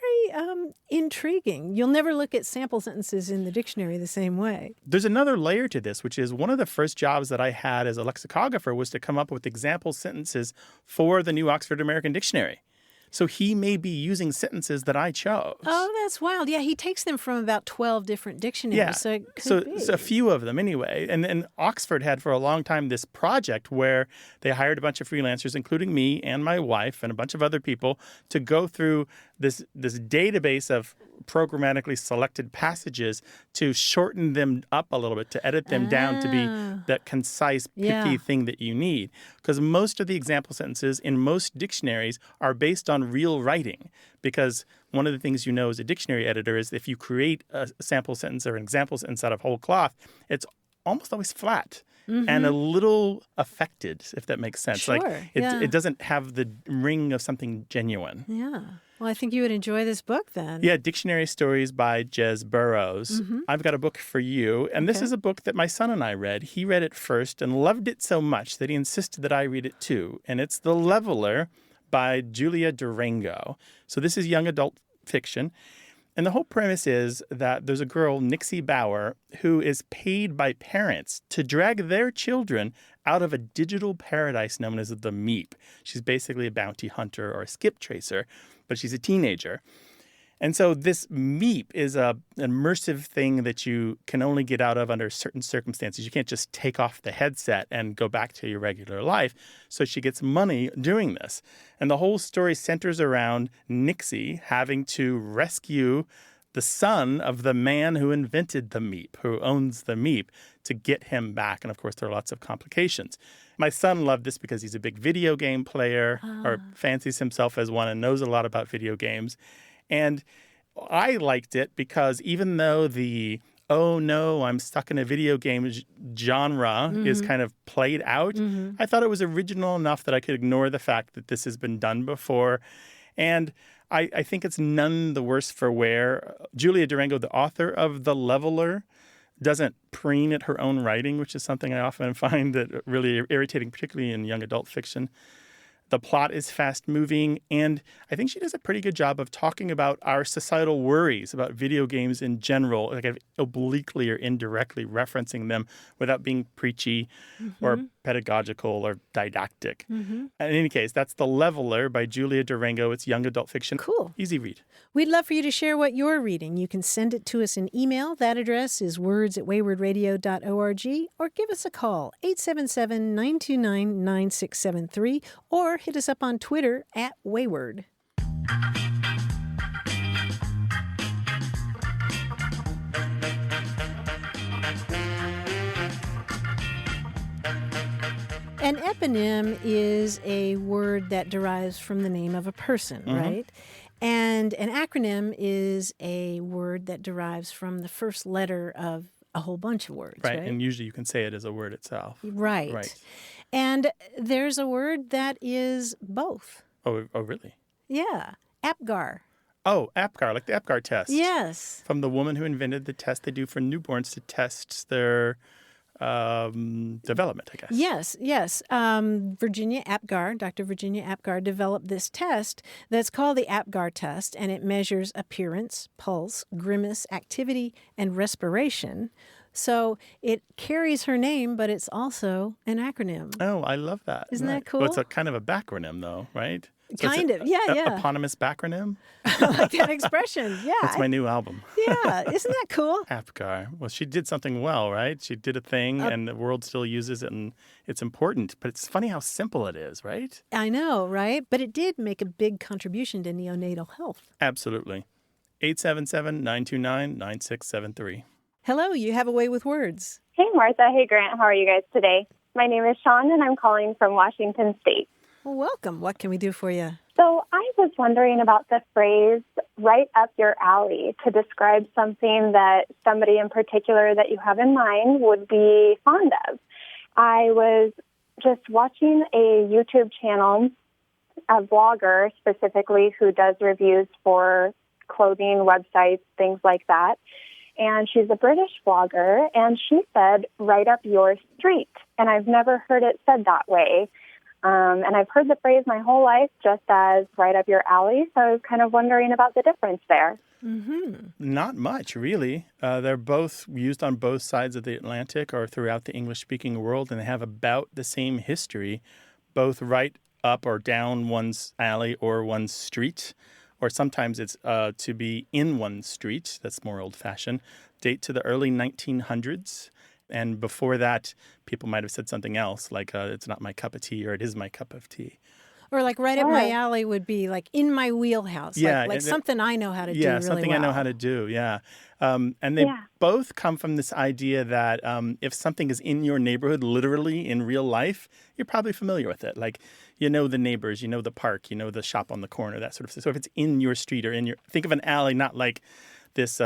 intriguing. You'll never look at sample sentences in the dictionary the same way. There's another layer to this, which is one of the first jobs that I had as a lexicographer was to come up with example sentences for the new Oxford American Dictionary. So he may be using sentences that I chose. Oh, that's wild. Yeah, he takes them from about 12 different dictionaries. Yeah. So it could be. So a few of them anyway. And Oxford had for a long time this project where they hired a bunch of freelancers, including me and my wife and a bunch of other people, to go through this database of programmatically selected passages to shorten them up a little bit, to edit them down to be that concise, pithy thing that you need. Because most of the example sentences in most dictionaries are based on real writing. Because one of the things you know as a dictionary editor is if you create a sample sentence or an example sentence out of whole cloth, it's almost always flat. And a little affected, if that makes sense. Sure, like it doesn't have the ring of something genuine. Yeah. Well, I think you would enjoy this book then. Yeah, Dictionary Stories by Jez Burrows. I've got a book for you. And this is a book that my son and I read. He read it first and loved it so much that he insisted that I read it too. And it's The Leveler by Julia Durango. So this is young adult fiction. And the whole premise is that there's a girl, Nixie Bauer, who is paid by parents to drag their children out of a digital paradise known as the Meep. She's basically a bounty hunter or a skip tracer, but she's a teenager. And so this Meep is an immersive thing that you can only get out of under certain circumstances. You can't just take off the headset and go back to your regular life. So she gets money doing this. And the whole story centers around Nixie having to rescue the son of the man who invented the Meep, who owns the Meep, to get him back. And of course, there are lots of complications. My son loved this because he's a big video game player or fancies himself as one and knows a lot about video games. And I liked it because even though the, oh no, I'm stuck in a video game genre is kind of played out, I thought it was original enough that I could ignore the fact that this has been done before. And I think it's none the worse for wear. Julia Durango, the author of The Leveler, doesn't preen at her own writing, which is something I often find that really irritating, particularly in young adult fiction. The plot is fast-moving, and I think she does a pretty good job of talking about our societal worries about video games in general, like obliquely or indirectly referencing them without being preachy or pedagogical or didactic. In any case, that's The Leveler by Julia Durango. It's young adult fiction. Cool. Easy read. We'd love for you to share what you're reading. You can send it to us in email. That address is words@waywardradio.org, or give us a call, 877-929-9673, or hit us up on Twitter @Wayward. An eponym is a word that derives from the name of a person, right? And an acronym is a word that derives from the first letter of a whole bunch of words, right? And usually you can say it as a word itself. Right. And there's a word that is both. Oh, really? Yeah. APGAR. Oh, APGAR, like the APGAR test. Yes. From the woman who invented the test they do for newborns to test their development, I guess. Yes. Dr. Virginia Apgar developed this test that's called the Apgar test, and it measures appearance, pulse, grimace, activity, and respiration. So it carries her name, but it's also an acronym. Oh, I love that. Isn't that cool? Well, it's a kind of a backronym, though, right? So kind of, yeah. Eponymous backronym? I like that expression, yeah. That's my new album. Yeah, isn't that cool? Apgar. Well, she did something well, right? She did a thing, and the world still uses it, and it's important. But it's funny how simple it is, right? I know, right? But it did make a big contribution to neonatal health. Absolutely. 877-929-9673. Hello, you have a way with words. Hey, Martha. Hey, Grant. How are you guys today? My name is Sean, and I'm calling from Washington State. Well, welcome. What can we do for you? So I was wondering about the phrase, right up your alley, to describe something that somebody in particular that you have in mind would be fond of. I was just watching a YouTube channel, a blogger specifically, who does reviews for clothing, websites, things like that. And she's a British blogger, and she said, right up your street. And I've never heard it said that way. And I've heard the phrase my whole life just as right up your alley, so I was kind of wondering about the difference there. Mm-hmm. Not much, really. They're both used on both sides of the Atlantic or throughout the English-speaking world, and they have about the same history, both right up or down one's alley or one's street. Or sometimes it's to be in one street. That's more old-fashioned. Date to the early 1900s. And before that, people might have said something else, like it's not my cup of tea or it is my cup of tea. Or like right up my alley would be like in my wheelhouse. Yeah. Like something I know how to do really well. Yeah, something I know how to do, yeah. And they both come from this idea that if something is in your neighborhood, literally in real life, you're probably familiar with it. Like, you know the neighbors, you know the park, you know the shop on the corner, that sort of thing. So if it's in your street or think of an alley, not like this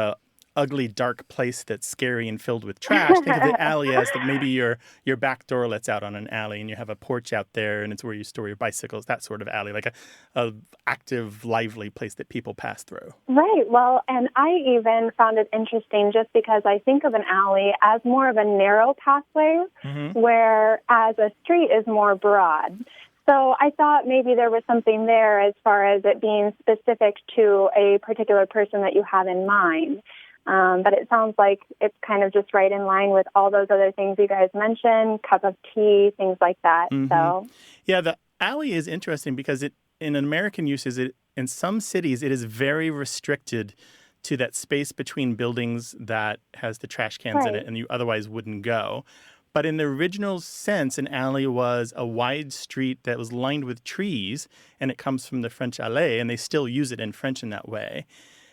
ugly, dark place that's scary and filled with trash. Think of the alley as maybe your back door lets out on an alley and you have a porch out there and it's where you store your bicycles, that sort of alley, like a active, lively place that people pass through. Right. Well, and I even found it interesting just because I think of an alley as more of a narrow pathway, whereas a street is more broad. So I thought maybe there was something there as far as it being specific to a particular person that you have in mind. But it sounds like it's kind of just right in line with all those other things you guys mentioned, cup of tea, things like that. So, yeah, the alley is interesting because in American uses, in some cities, it is very restricted to that space between buildings that has the trash cans in it and you otherwise wouldn't go. But in the original sense, an alley was a wide street that was lined with trees, and it comes from the French allée, and they still use it in French in that way.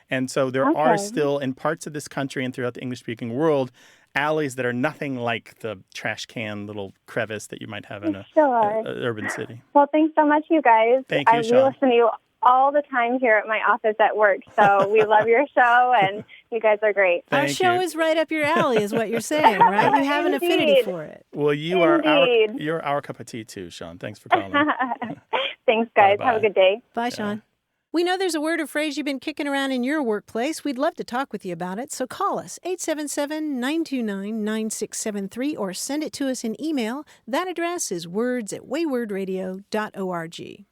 And so there are still, in parts of this country and throughout the English-speaking world, alleys that are nothing like the trash can little crevice that you might have in a urban city. Well, thanks so much, you guys. Thank you, Sean. We listen to you all the time here at my office at work, so we love your show, and you guys are great. Our show is right up your alley, is what you're saying, right? You have an affinity for it. Well, you're our cup of tea, too, Sean. Thanks for calling. Thanks, guys. Bye-bye. Have a good day. Bye, Sean. We know there's a word or phrase you've been kicking around in your workplace. We'd love to talk with you about it. So call us, 877-929-9673, or send it to us in email. That address is words@waywordradio.org.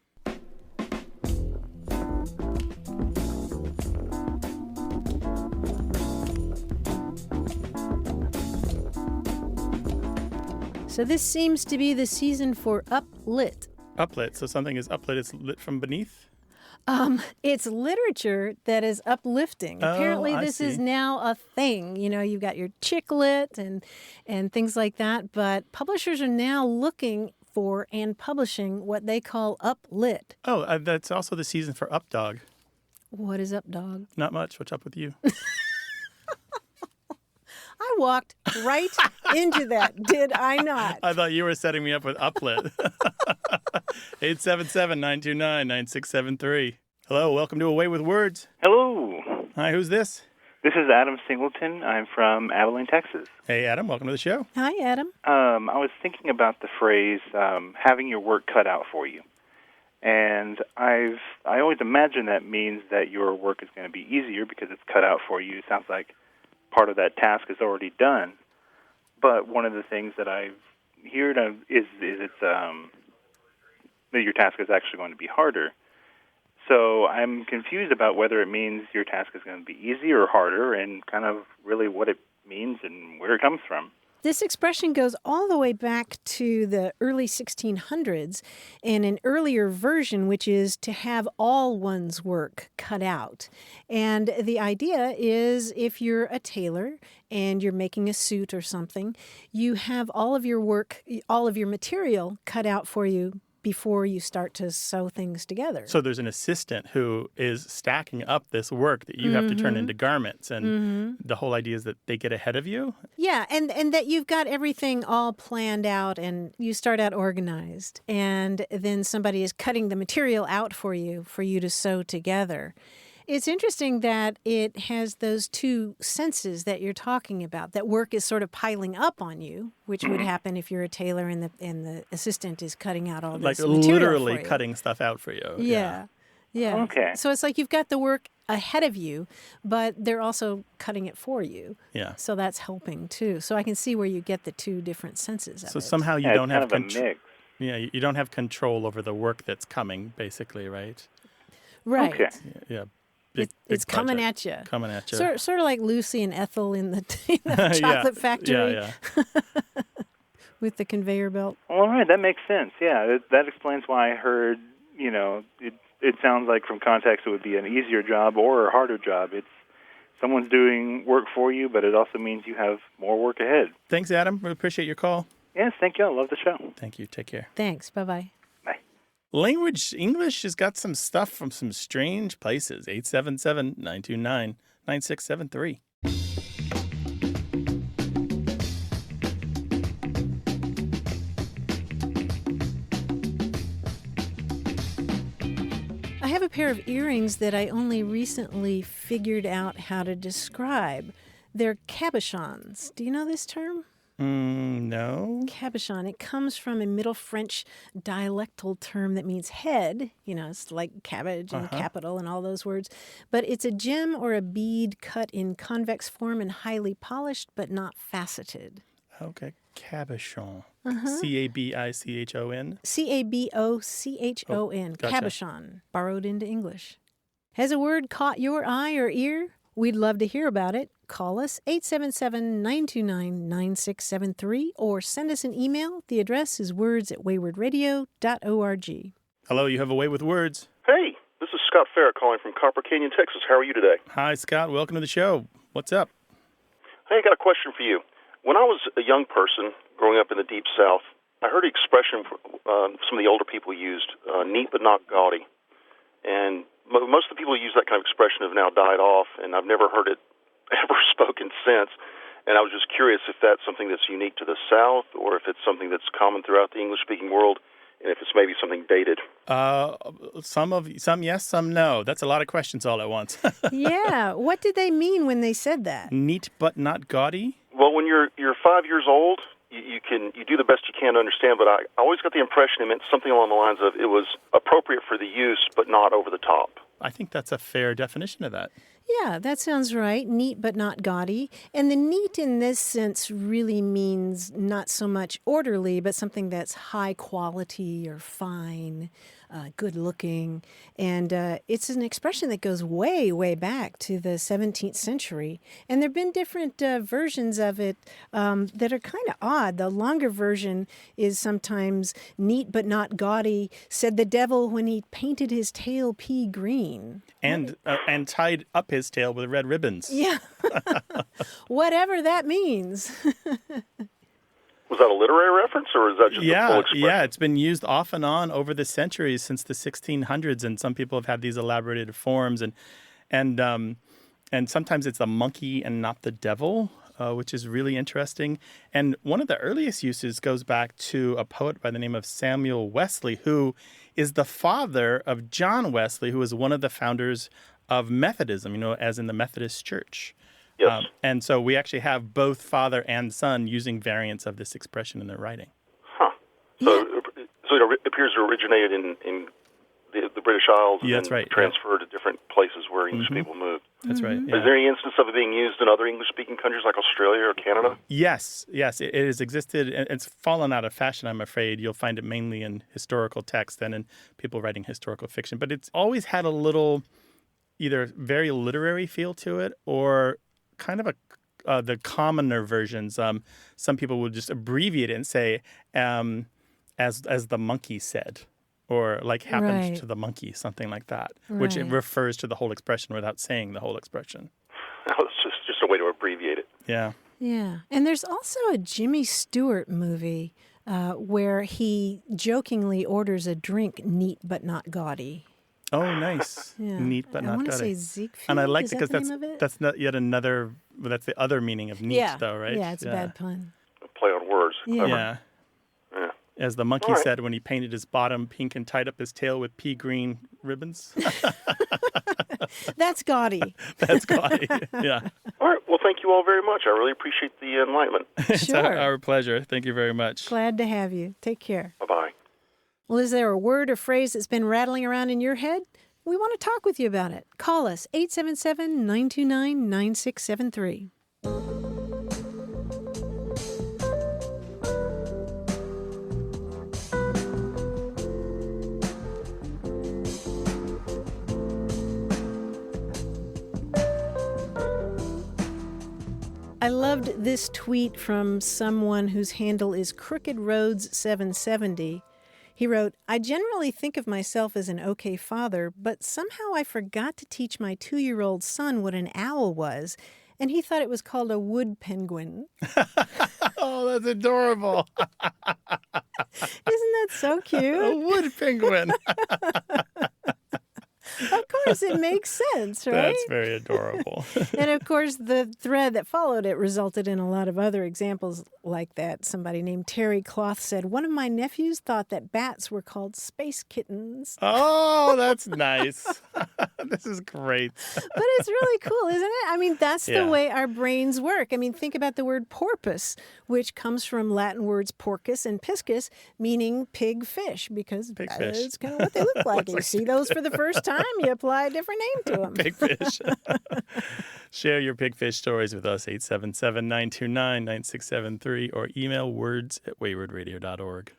So this seems to be the season for uplit. Uplit. So something is uplit. It's lit from beneath? It's literature that is uplifting. Apparently, this is now a thing. You know, you've got your chick lit and things like that. But publishers are now looking for and publishing what they call uplit. Oh, that's also the season for updog. What is updog? Not much. What's up with you? I walked right into that, did I not? I thought you were setting me up with uplit. 877-929-9673. Hello, welcome to Away with Words. Hello. Hi, who's this? This is Adam Singleton. I'm from Abilene, Texas. Hey, Adam, welcome to the show. Hi, Adam. I was thinking about the phrase, having your work cut out for you. And I always imagine that means that your work is going to be easier because it's cut out for you. It sounds like part of that task is already done. But one of the things that I've heard is it's that your task is actually going to be harder. So I'm confused about whether it means your task is going to be easier or harder, and kind of really what it means and where it comes from. This expression goes all the way back to the early 1600s and an earlier version, which is to have all one's work cut out. And the idea is if you're a tailor and you're making a suit or something, you have all of your work, all of your material cut out for you before you start to sew things together. So there's an assistant who is stacking up this work that you have to turn into garments. And the whole idea is that they get ahead of you? Yeah, and that you've got everything all planned out and you start out organized. And then somebody is cutting the material out for you to sew together. It's interesting that it has those two senses that you're talking about, that work is sort of piling up on you, which would happen if you're a tailor and the assistant is cutting out all this material literally for you. cutting stuff out for you. Yeah. Okay. So it's like you've got the work ahead of you, but they're also cutting it for you. Yeah. So that's helping too. So I can see where you get the two different senses of it. So somehow you don't have control. Mix. Yeah, you don't have control over the work that's coming, basically, right? Right. Okay. Yeah. It's coming at you. Coming at you. Sort of like Lucy and Ethel in the chocolate factory. Yeah. With the conveyor belt. All right, that makes sense. Yeah, that explains why I heard, it sounds like from context it would be an easier job or a harder job. It's someone's doing work for you, but it also means you have more work ahead. Thanks, Adam. We appreciate your call. Yes, thank you. I love the show. Thank you. Take care. Thanks. Bye-bye. Language English has got some stuff from some strange places. 877-929-9673. I have a pair of earrings that I only recently figured out how to describe. They're cabochons. Do you know this term? No. Cabochon. It comes from a Middle French dialectal term that means head. It's like cabbage and capital and all those words. But it's a gem or a bead cut in convex form and highly polished but not faceted. Okay. Cabochon. C-A-B-I-C-H-O-N? C-A-B-O-C-H-O-N. Gotcha. Cabochon. Borrowed into English. Has a word caught your eye or ear? We'd love to hear about it. Call us 877-929-9673 or send us an email. The address is words@waywardradio.org. Hello, you have a way with words. Hey, this is Scott Farrah calling from Copper Canyon, Texas. How are you today? Hi, Scott. Welcome to the show. What's up? Hey, I got a question for you. When I was a young person growing up in the Deep South, I heard an expression some of the older people used, neat but not gaudy. And most of the people who use that kind of expression have now died off, and I've never heard it ever spoken since. And I was just curious if that's something that's unique to the South or if it's something that's common throughout the English-speaking world, and if it's maybe something dated. Some yes, some no. That's a lot of questions all at once. Yeah. What did they mean when they said that? Neat but not gaudy? Well, when you're 5 years old, you do the best you can to understand, but I always got the impression it meant something along the lines of it was appropriate for the use, but not over the top. I think that's a fair definition of that. Yeah, that sounds right. Neat but not gaudy. And the neat in this sense really means not so much orderly, but something that's high quality or fine, good looking. And it's an expression that goes way, way back to the 17th century. And there have been different versions of it that are kind of odd. The longer version is sometimes neat but not gaudy, said the devil when he painted his tail pea green. And tied up his tail with red ribbons. Yeah. Whatever that means. Was that a literary reference, or is that just a full expression? Yeah, it's been used off and on over the centuries since the 1600s, and some people have had these elaborated forms, and sometimes it's the monkey and not the devil, which is really interesting. And one of the earliest uses goes back to a poet by the name of Samuel Wesley, who is the father of John Wesley, who was one of the founders of Methodism, as in the Methodist Church. Yes. And so we actually have both father and son using variants of this expression in their writing. Huh. So it appears to originate in the the British Isles and that's right. transferred to different places where English people moved. That's right. Is there any instance of it being used in other English-speaking countries like Australia or Canada? Yes. It has existed. It's fallen out of fashion, I'm afraid. You'll find it mainly in historical text and in people writing historical fiction. But it's always had a little either very literary feel to it or kind of the commoner versions. Some people would just abbreviate it and say, as the monkey said, or like happened to the monkey, something like that, which it refers to the whole expression without saying the whole expression. Oh, it's just a way to abbreviate it. Yeah. Yeah. And there's also a Jimmy Stewart movie where he jokingly orders a drink neat but not gaudy. Oh, nice. Yeah. Neat but not gaudy. I want to say Siegfried. And I like Is it because that's not yet another, that's the other meaning of neat, though, right? Yeah, it's a bad pun. A play on words. Yeah. As the monkey said when he painted his bottom pink and tied up his tail with pea green ribbons. That's gaudy. That's gaudy, yeah. All right. Well, thank you all very much. I really appreciate the enlightenment. It's our pleasure. Thank you very much. Glad to have you. Take care. Bye-bye. Well, is there a word or phrase that's been rattling around in your head? We want to talk with you about it. Call us, 877-929-9673. I loved this tweet from someone whose handle is Crooked Roads 770. He wrote, I generally think of myself as an okay father, but somehow I forgot to teach my 2-year-old son what an owl was, and he thought it was called a wood penguin. Oh, that's adorable. Isn't that so cute? A wood penguin. Of course, it makes sense, right? That's very adorable. And of course, the thread that followed it resulted in a lot of other examples like that. Somebody named Terry Cloth said, one of my nephews thought that bats were called space kittens. Oh, that's nice. This is great. But it's really cool, isn't it? I mean, that's the way our brains work. I mean, think about the word porpoise, which comes from Latin words porcus and piscus, meaning pig fish, because that's kind of what they look like. You see those for the first time, you apply a different name to them. Pig fish. Share your pigfish stories with us, 877-929-9673, or email words@waywardradio.org.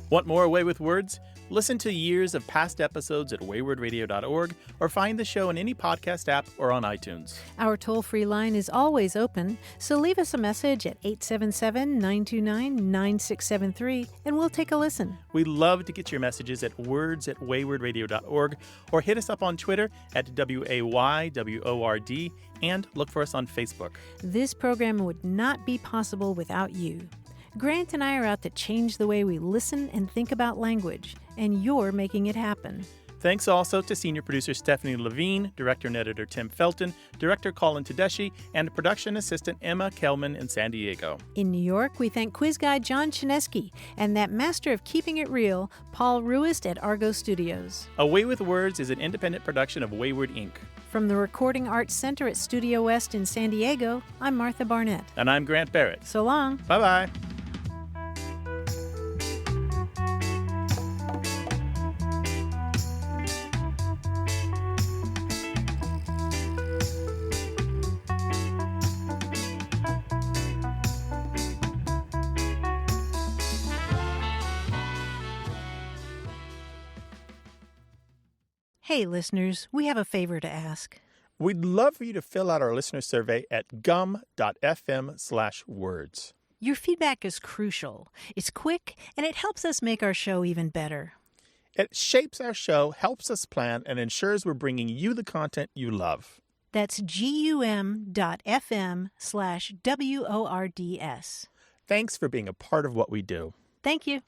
Want more Away with Words? Listen to years of past episodes at waywardradio.org or find the show in any podcast app or on iTunes. Our toll-free line is always open, so leave us a message at 877-929-9673 and we'll take a listen. We love to get your messages at words@waywardradio.org or hit us up on Twitter at WAYWORD and look for us on Facebook. This program would not be possible without you. Grant and I are out to change the way we listen and think about language, and you're making it happen. Thanks also to senior producer Stephanie Levine, director and editor Tim Felton, director Colin Tedeschi, and production assistant Emma Kelman in San Diego. In New York, we thank quiz guy John Chinesky and that master of keeping it real, Paul Ruist at Argo Studios. Away with Words is an independent production of Wayward Inc. From the Recording Arts Center at Studio West in San Diego, I'm Martha Barnett. And I'm Grant Barrett. So long. Bye-bye. Hey, listeners, we have a favor to ask. We'd love for you to fill out our listener survey at gum.fm/words. Your feedback is crucial. It's quick, and it helps us make our show even better. It shapes our show, helps us plan, and ensures we're bringing you the content you love. That's gum.fm/WORDS. Thanks for being a part of what we do. Thank you.